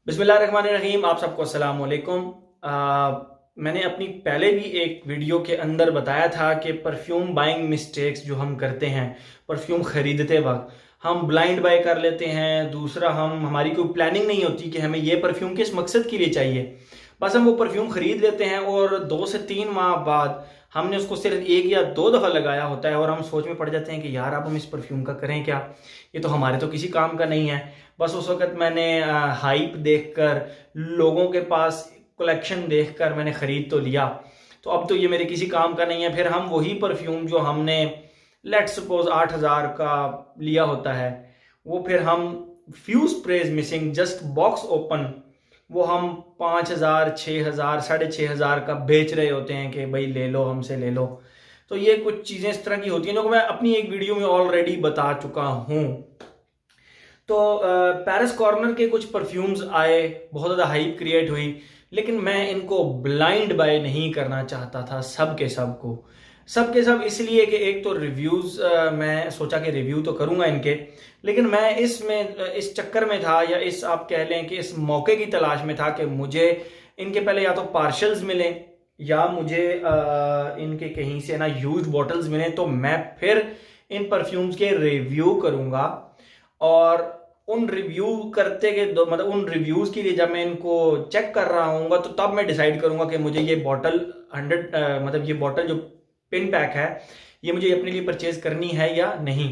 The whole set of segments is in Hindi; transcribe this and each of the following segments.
बिस्मिल्लाहिर्रहमानिर्रहीम। आप सबको अस्सलाम वालेकुम। मैंने अपनी पहले भी एक वीडियो के अंदर बताया था कि परफ्यूम बाइंग मिस्टेक्स जो हम करते हैं परफ्यूम खरीदते वक्त, हम ब्लाइंड बाय कर लेते हैं। दूसरा, हम हमारी कोई प्लानिंग नहीं होती कि हमें ये परफ्यूम किस मकसद के लिए चाहिए। बस हम वो परफ्यूम खरीद लेते हैं और 2 से 3 माह बाद हमने उसको सिर्फ 1 या 2 दफ़ा लगाया होता है और हम सोच में पड़ जाते हैं कि यार अब हम इस परफ्यूम का करें क्या, ये तो हमारे तो किसी काम का नहीं है। बस उस वक्त मैंने हाइप देखकर, लोगों के पास कलेक्शन देखकर मैंने ख़रीद तो लिया, तो अब तो ये मेरे किसी काम का नहीं है। फिर हम वही परफ्यूम जो हमने लेट सपोज 8,000 का लिया होता है, वो फिर हम few sprays missing, just box open, वो हम 5,000, 6,000, 6,500 का बेच रहे होते हैं कि भाई ले लो, हमसे ले लो। तो ये कुछ चीज़ें इस तरह की होती हैं जो कि मैं अपनी एक वीडियो में ऑलरेडी बता चुका हूँ। तो पेरिस कॉर्नर के कुछ परफ्यूम्स आए, बहुत ज़्यादा हाइप क्रिएट हुई, लेकिन मैं इनको ब्लाइंड बाय नहीं करना चाहता था सब के सब को। सब के सब इसलिए कि एक तो रिव्यूज़, मैं सोचा कि रिव्यू तो करूंगा इनके, लेकिन मैं इस चक्कर में था, या इस आप कह लें कि इस मौके की तलाश में था कि मुझे इनके पहले या तो पार्शल्स मिले या मुझे इनके कहीं से ना यूज्ड बॉटल्स मिले, तो मैं फिर इन परफ्यूम्स के रिव्यू करूंगा। और उन रिव्यू करते के दो मतलब उन रिव्यूज के लिए जब मैं इनको चेक कर रहा हूँ तो तब मैं डिसाइड करूंगा कि मुझे ये बॉटल 100 मतलब ये बॉटल जो पिन पैक है, ये मुझे अपने लिए परचेज करनी है या नहीं।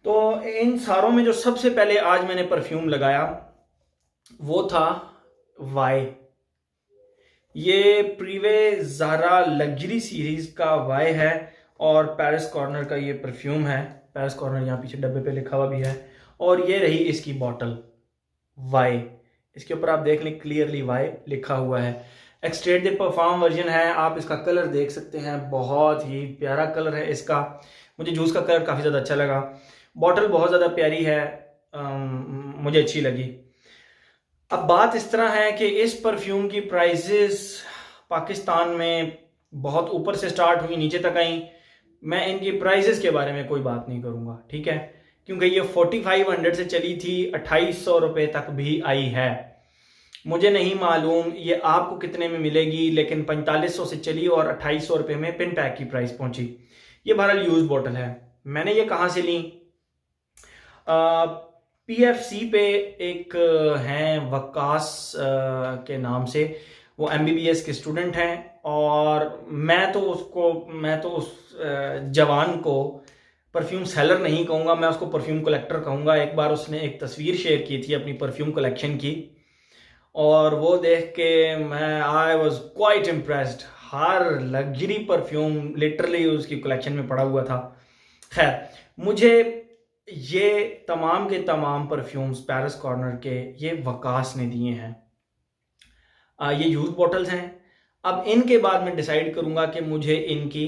तो इन सारों में जो सबसे पहले आज मैंने परफ्यूम लगाया वो था वाई। ये प्रीवे ज़ारा लग्जरी सीरीज का वाई है और पेरिस कॉर्नर का ये परफ्यूम है। पेरिस कॉर्नर यहाँ पीछे डब्बे पे लिखा हुआ भी है और ये रही इसकी बॉटल वाई। इसके ऊपर आप देख लें, क्लियरली वाई लिखा हुआ है। एक्सट्रेट द परफ्यूम वर्जन है। आप इसका कलर देख सकते हैं, बहुत ही प्यारा कलर है इसका। मुझे जूस का कलर काफ़ी ज़्यादा अच्छा लगा। बॉटल बहुत ज़्यादा प्यारी है, मुझे अच्छी लगी। अब बात इस तरह है कि इस परफ्यूम की प्राइसेस पाकिस्तान में बहुत ऊपर से स्टार्ट हुई, नीचे तक आई। मैं इनकी प्राइसेस के बारे में कोई बात नहीं करूंगा, ठीक है, क्योंकि ये 4500 से चली थी, 2800 रुपये तक भी आई है। मुझे नहीं मालूम ये आपको कितने में मिलेगी, लेकिन 4500 से चली और 2800 रुपये में पिन पैक की प्राइस पहुंची। ये बहरहाल यूज बॉटल है। मैंने ये कहाँ से ली? पीएफसी पे एक हैं वकास के नाम से, वो एमबीबीएस के स्टूडेंट हैं और मैं तो उस जवान को परफ्यूम सेलर नहीं कहूँगा, मैं उसको परफ्यूम कलेक्टर कहूँगा। एक बार उसने एक तस्वीर शेयर की थी अपनी परफ्यूम कलेक्शन की और वो देख के I was quite impressed. Her luxury perfume literally उसकी कलेक्शन में पड़ा हुआ था। खैर, मुझे ये तमाम के तमाम परफ्यूम्स पेरिस कॉर्नर के ये वकास ने दिए हैं। ये यूज बॉटल्स हैं। अब इनके बाद मैं डिसाइड करूंगा कि मुझे इनकी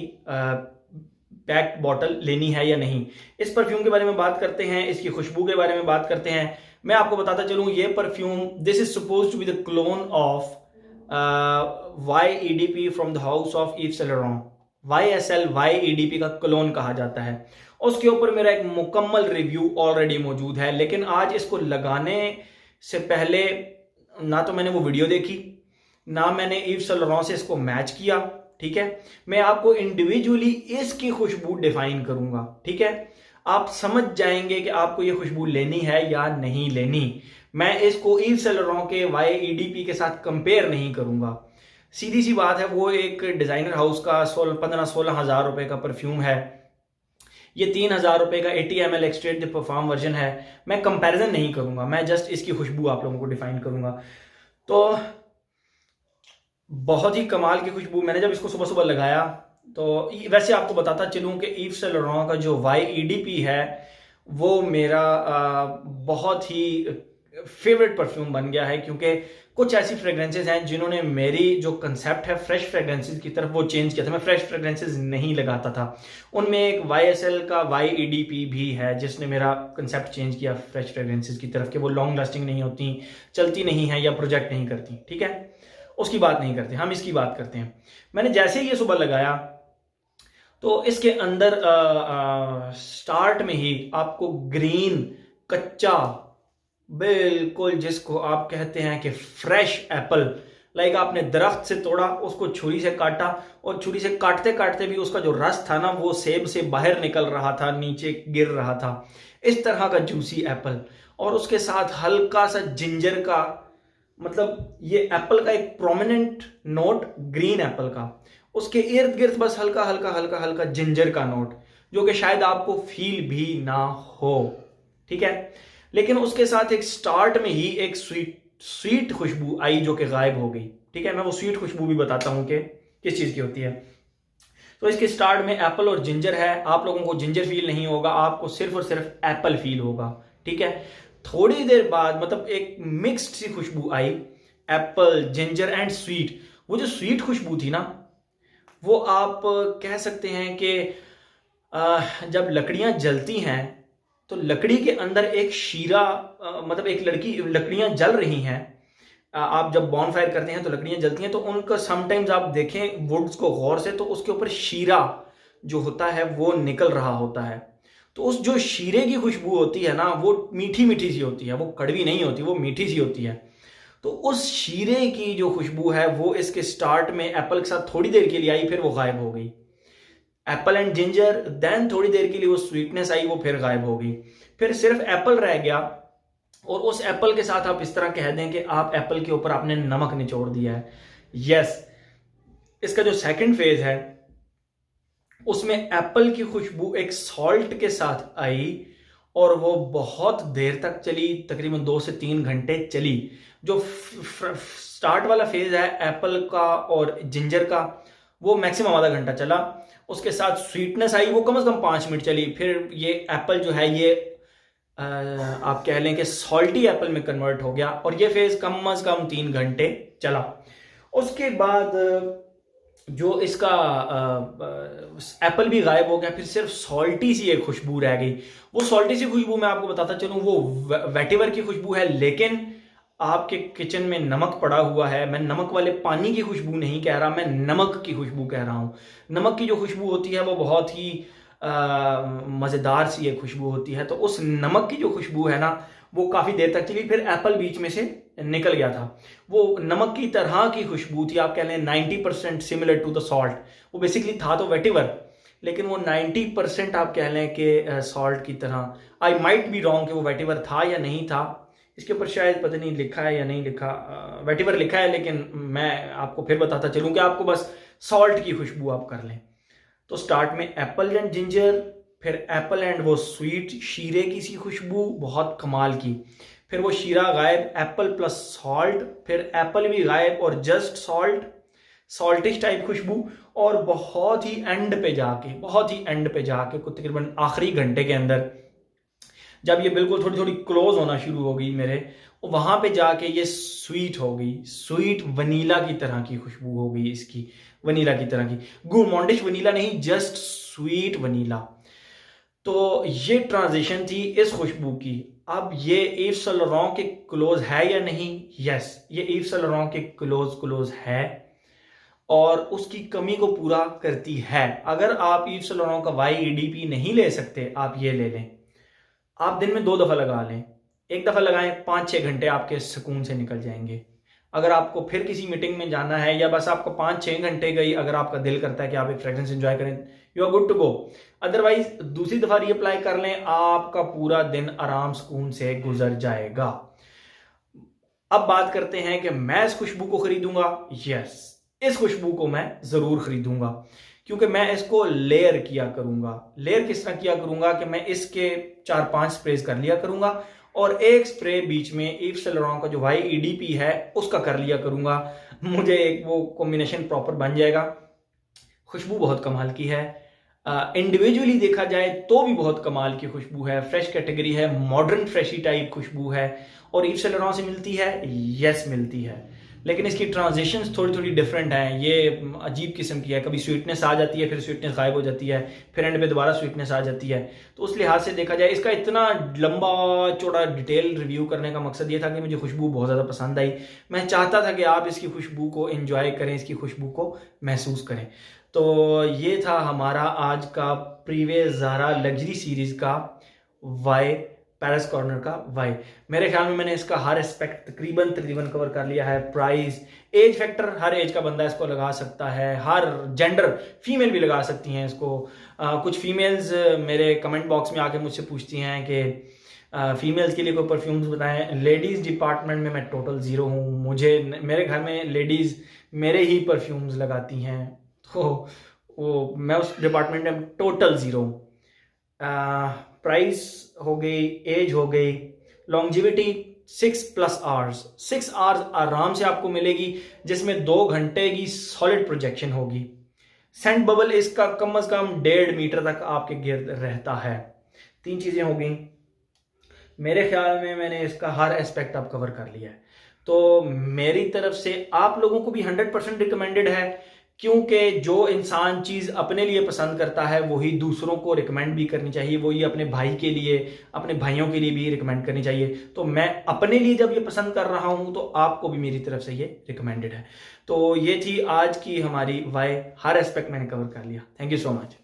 पैक्ड बॉटल लेनी है या नहीं। इस परफ्यूम के बारे में बात करते हैं, इसकी खुशबू के बारे में बात करते हैं। मैं आपको बताता चलूं, ये perfume, this is suppose to be the clone of YEDP from the house of Yves Saint Laurent. YSL YEDP का क्लोन कहा जाता है। उसके ऊपर मेरा एक मुकम्मल रिव्यू ऑलरेडी मौजूद है, लेकिन आज इसको लगाने से पहले ना तो मैंने वो वीडियो देखी, ना मैंने ईव सेंट लॉरेंट से इसको मैच किया, ठीक है। मैं आपको इंडिविजुअली इसकी खुशबू डिफाइन करूंगा, ठीक है। आप समझ जाएंगे कि आपको ये खुशबू लेनी है या नहीं लेनी। मैं इसको ईव सेंट लॉरेंट के YEDP के साथ कंपेयर नहीं करूंगा। सीधी सी बात है, वो एक डिजाइनर हाउस का 15-16 हजार रुपए का परफ्यूम है। ये 3,000 रुपए का 80 ml एक्सट्रेट द परफ्यूम वर्जन है। मैं कंपैरिजन नहीं करूंगा, मैं जस्ट इसकी खुशबू आप लोगों को डिफाइन करूंगा। तो बहुत ही कमाल की खुशबू। मैंने जब इसको सुबह सुबह लगाया तो वैसे आपको बताता चलूं कि ईव सेंट लॉरेंट का जो YEDP है वो मेरा बहुत ही फेवरेट परफ्यूम बन गया है, क्योंकि कुछ ऐसी फ्रेग्रेंसेज हैं जिन्होंने मेरी जो कंसेप्ट है फ्रेश फ्रेग्रेंसेज की तरफ वो चेंज किया था। मैं फ्रेश फ्रेग्रेंसेज नहीं लगाता था, उनमें एक YSL का YEDP भी है जिसने मेरा कंसेप्ट चेंज किया फ्रेश फ्रेग्रेंसेज की तरफ, कि वो लॉन्ग लास्टिंग नहीं होती, चलती नहीं है या प्रोजेक्ट नहीं करती, ठीक है। उसकी बात नहीं करते, हम इसकी बात करते हैं। मैंने जैसे ही ये सुबह लगाया तो इसके अंदर स्टार्ट में ही आपको ग्रीन, कच्चा बिल्कुल जिसको आप कहते हैं कि फ्रेश एप्पल, लाइक आपने दरख्त से तोड़ा, उसको छुरी से काटा और छुरी से काटते काटते भी उसका जो रस था ना वो सेब से बाहर निकल रहा था, नीचे गिर रहा था, इस तरह का जूसी एप्पल। और उसके साथ हल्का सा जिंजर का, मतलब ये एप्पल का एक प्रोमिनेंट नोट ग्रीन एप्पल का, उसके इर्द गिर्द बस हल्का हल्का हल्का हल्का जिंजर का नोट, जो कि शायद आपको फील भी ना हो, ठीक है। लेकिन उसके साथ एक स्टार्ट में ही एक स्वीट स्वीट खुशबू आई जो कि गायब हो गई, ठीक है। मैं वो स्वीट खुशबू भी बताता हूं कि किस चीज की होती है। तो इसके स्टार्ट में एप्पल और जिंजर है, आप लोगों को जिंजर फील नहीं होगा, आपको सिर्फ और सिर्फ एप्पल फील होगा, ठीक है। थोड़ी देर बाद मतलब एक मिक्स्ड सी खुशबू आई, एप्पल जिंजर एंड स्वीट। वो जो स्वीट खुशबू थी ना, वो आप कह सकते हैं कि जब लकड़ियां जलती हैं तो लकड़ी के अंदर एक शीरा, मतलब एक लकड़ियां जल रही हैं, आप जब बॉन फायर करते हैं तो लकड़ियां जलती हैं, तो उनका समटाइम्स आप देखें वुड्स को गौर से तो उसके ऊपर शीरा जो होता है वो निकल रहा होता है। तो उस जो शीरे की खुशबू होती है ना वो मीठी मीठी सी होती है, वो कड़वी नहीं होती, वो मीठी सी होती है। तो उस शीरे की जो खुशबू है वो इसके स्टार्ट में एप्पल के साथ थोड़ी देर के लिए आई, फिर वो गायब हो गई। एप्पल एंड जिंजर, देन थोड़ी देर के लिए वो स्वीटनेस आई, वो फिर गायब हो गई, फिर सिर्फ एप्पल रह गया। और उस एप्पल के साथ आप इस तरह कह दें कि आप एप्पल के ऊपर आपने नमक निचोड़ दिया है। यस, इसका जो सेकंड फेज है उसमें एप्पल की खुशबू एक सॉल्ट के साथ आई और वो बहुत देर तक चली, तकरीबन 2 से 3 घंटे चली। जो स्टार्ट वाला फेज है एप्पल का और जिंजर का वो मैक्सिमम आधा घंटा चला। उसके साथ स्वीटनेस आई, वो कम से कम 5 मिनट चली। फिर ये एप्पल जो है ये आप कह लें कि सॉल्टी एप्पल में कन्वर्ट हो गया और ये फेज कम से कम 3 घंटे चला। उसके बाद जो इसका एप्पल भी गायब हो गया, फिर सिर्फ सॉल्टी सी एक खुशबू रह गई। वो सॉल्टी सी खुशबू मैं आपको बताता चलूं वो वेटिवर की खुशबू है, लेकिन आपके किचन में नमक पड़ा हुआ है। मैं नमक वाले पानी की खुशबू नहीं कह रहा, मैं नमक की खुशबू कह रहा हूं। नमक की जो खुशबू होती है वो बहुत ही मज़ेदार सी एक खुशबू होती है। तो उस नमक की जो खुशबू है ना वो काफ़ी देर तक चली, फिर एप्पल बीच में से निकल गया था। वो नमक की तरह की खुशबू थी, आप कह लें 90% सिमिलर टू द सॉल्ट। वो बेसिकली था तो वेटिवर, लेकिन वो 90% आप कह लें कि सॉल्ट की तरह। आई माइट बी रॉन्ग कि वो वेटिवर था या नहीं था, इसके ऊपर शायद पता नहीं लिखा है या नहीं लिखा, वेटिवर लिखा है, लेकिन मैं आपको फिर बताता चलूँ कि आपको बस सॉल्ट की खुशबू आप कर लें। तो स्टार्ट में एप्पल एंड जिंजर, फिर एप्पल एंड वो स्वीट शीरे की सी खुशबू बहुत कमाल की, फिर वो शीरा गायब, एप्पल प्लस सॉल्ट, फिर एप्पल भी गायब और जस्ट सॉल्ट, सॉल्टिश टाइप खुशबू। और बहुत ही एंड पे जाके कुछ तकरीबन आखिरी घंटे के अंदर जब ये बिल्कुल थोड़ी थोड़ी क्लोज होना शुरू हो गई मेरे, वहां पे जाके ये स्वीट हो गई, स्वीट वनीला की तरह की खुशबू हो गई इसकी, वनीला की तरह की, गुलमोंडिश वनीला नहीं, जस्ट स्वीट वनीला। तो ये ट्रांजिशन थी इस खुशबू की। अब ये ईव सेंट लॉरेंट के क्लोज है या नहीं? यस, ये ईव सेंट लॉरेंट के क्लोज है और उसकी कमी को पूरा करती है। अगर आप ईव सेंट लॉरेंट का YEDP नहीं ले सकते, आप ये ले लें। आप दिन में 2 दफा लगा लें, एक दफा लगाएं, 5-6 घंटे आपके सुकून से निकल जाएंगे। अगर आपको फिर किसी मीटिंग में जाना है या बस आपको 5-6 घंटे गई, अगर आपका दिल करता है कि आप एक फ्रेग्रेंस एंजॉय करें, you are good to go. Otherwise दूसरी दफा रीअप्लाई कर लें, आपका पूरा दिन आराम सुकून से गुजर जाएगा। अब बात करते हैं कि मैं इस खुशबू को खरीदूंगा। यस, इस खुशबू को मैं जरूर खरीदूंगा, क्योंकि मैं इसको लेयर किया करूंगा। लेयर किस तरह किया करूंगा कि मैं इसके 4-5 स्प्रेज कर लिया करूंगा और एक स्प्रे बीच में ईव सेंट लॉरेंट का जो YEDP है उसका कर लिया करूंगा। मुझे एक वो कॉम्बिनेशन प्रॉपर बन जाएगा। खुशबू बहुत कमाल की है, इंडिविजुअली देखा जाए तो भी बहुत कमाल की खुशबू है, फ्रेश कैटेगरी है, मॉडर्न फ्रेशी टाइप खुशबू है। और ईव सेंट लॉरेंट से मिलती है, यस मिलती है, लेकिन इसकी ट्रांजिशंस थोड़ी थोड़ी डिफरेंट हैं। ये अजीब किस्म की है, कभी स्वीटनेस आ जाती है, फिर स्वीटनेस गायब हो जाती है, फिर एंड पे दोबारा स्वीटनेस आ जाती है। तो उस लिहाज से देखा जाए, इसका इतना लंबा चौड़ा डिटेल रिव्यू करने का मकसद ये था कि मुझे खुशबू बहुत ज़्यादा पसंद आई। मैं चाहता था कि आप इसकी खुशबू को एंजॉय करें, इसकी खुशबू को महसूस करें। तो ये था हमारा आज का प्रीवियस ज़ारा लग्जरी सीरीज़ का पैरिस कॉर्नर का वाई। मेरे ख्याल में मैंने इसका हर एस्पेक्ट तकरीबन कवर कर लिया है। प्राइस, एज फैक्टर, हर एज का बंदा इसको लगा सकता है, हर जेंडर, फीमेल भी लगा सकती हैं इसको। कुछ फीमेल्स मेरे कमेंट बॉक्स में आके मुझसे पूछती हैं कि फीमेल्स के लिए कोई परफ्यूम्स बताएं। लेडीज़ डिपार्टमेंट में मैं टोटल ज़ीरो हूँ। मेरे घर में लेडीज़ मेरे ही परफ्यूम्स लगाती हैं, तो वो मैं उस डिपार्टमेंट में टोटल ज़ीरो हूँ। प्राइस हो गई, एज हो गई, लॉन्जिविटी 6+ आवर्स, 6 आवर्स आराम से आपको मिलेगी, जिसमें 2 घंटे की सॉलिड प्रोजेक्शन होगी। सेंट बबल इसका कम से कम 1.5 मीटर तक आपके गिर्द रहता है। 3 चीज़ें हो गई। मेरे ख्याल में मैंने इसका हर एस्पेक्ट आप कवर कर लिया है, तो मेरी तरफ से आप लोगों को भी 100% रिकमेंडेड है, क्योंकि जो इंसान चीज़ अपने लिए पसंद करता है वही दूसरों को रिकमेंड भी करनी चाहिए, वही अपने भाई के लिए, अपने भाइयों के लिए भी रिकमेंड करनी चाहिए। तो मैं अपने लिए जब ये पसंद कर रहा हूँ तो आपको भी मेरी तरफ से ये रिकमेंडेड है। तो ये थी आज की हमारी वाई, हर एस्पेक्ट मैंने कवर कर लिया। Thank you so much.